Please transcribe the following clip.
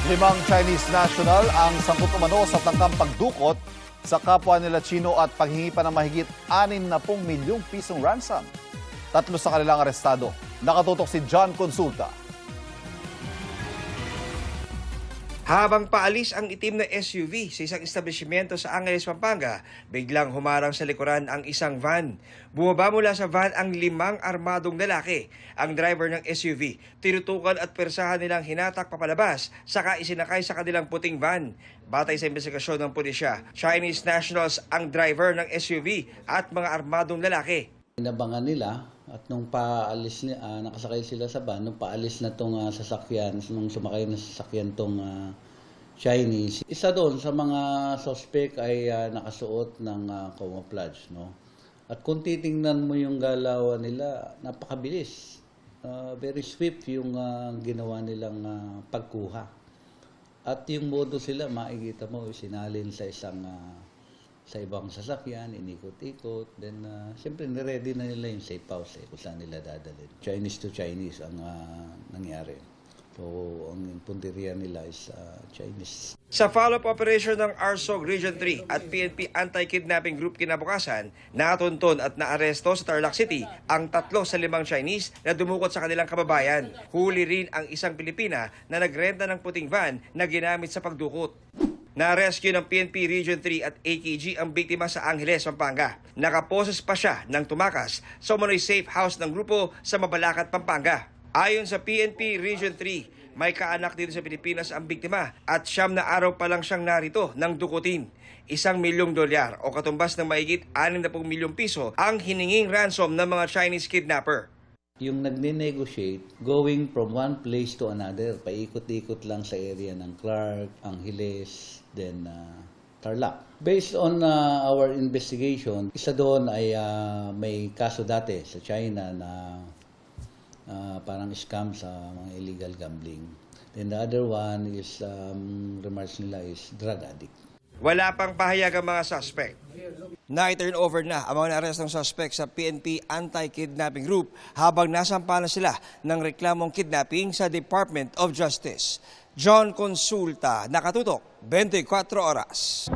Limang Chinese national ang sangkot umano sa tangkang pagdukot sa kapwa nila Chino at paghingi pa ng mahigit 60 milyong pisong ransom. 3 sa kanilang arestado. Nakatutok si John Consulta. Habang paalis ang itim na SUV sa isang establishmento sa Angeles, Pampanga, biglang humarang sa likuran ang isang van. Bumaba mula sa van ang 5 armadong lalaki. Ang driver ng SUV, tinutukan at persahan nilang hinatak papalabas, saka isinakay sa kanilang puting van. Batay sa investigasyon ng pulisya, Chinese nationals ang driver ng SUV at mga armadong lalaki. Inabangan nila at nung paalis nakasakay sila sa van, nung paalis na tong sasakyan, nung sumakay na sasakyan tong Chinese, isa doon sa mga suspect ay nakasuot ng camouflage, no? At kung titingnan mo yung galawan nila, napakabilis. Very swift yung ginawa nilang pagkuha. At yung modo sila, makikita mo, sinalin sa sa ibang sasakyan, inikot-ikot. Then, siyempre, niready na nila yung safe house kung saan nila dadalhin. Chinese to Chinese ang nangyari. So, ang punteriya nila is Chinese. Sa follow-up operation ng RSOG Region 3 at PNP Anti-Kidnapping Group kinabukasan, natunton at naaresto sa Tarlac City ang 3 sa 5 Chinese na dumukot sa kanilang kababayan. Huli rin ang isang Pilipina na nagrenta ng puting van na ginamit sa pagdukot. Na-rescue ng PNP Region 3 at AKG ang biktima sa Angeles, Pampanga. Nakaposes pa siya ng tumakas sa umano'y safe house ng grupo sa Mabalacat, Pampanga. Ayon sa PNP Region 3, may kaanak dito sa Pilipinas ang biktima at 9 na araw pa lang siyang narito ng dukutin. $1 milyong o katumbas ng mahigit 60 milyong piso ang hininging ransom ng mga Chinese kidnapper. Yung nagne-negotiate, going from one place to another, paikot-ikot lang sa area ng Clark, Angeles, then Tarlac. Based on our investigation, isa doon ay may kaso dati sa China na parang scam sa mga illegal gambling. Then the other one is, remarks nila is drug addict. Wala pang pahayag ang mga suspect. Na-turn over na ang mga naarestong suspect sa PNP Anti-Kidnapping Group habang nasampalan sila ng reklamong kidnapping sa Department of Justice. John Consulta, Nakatutok, 24 Oras.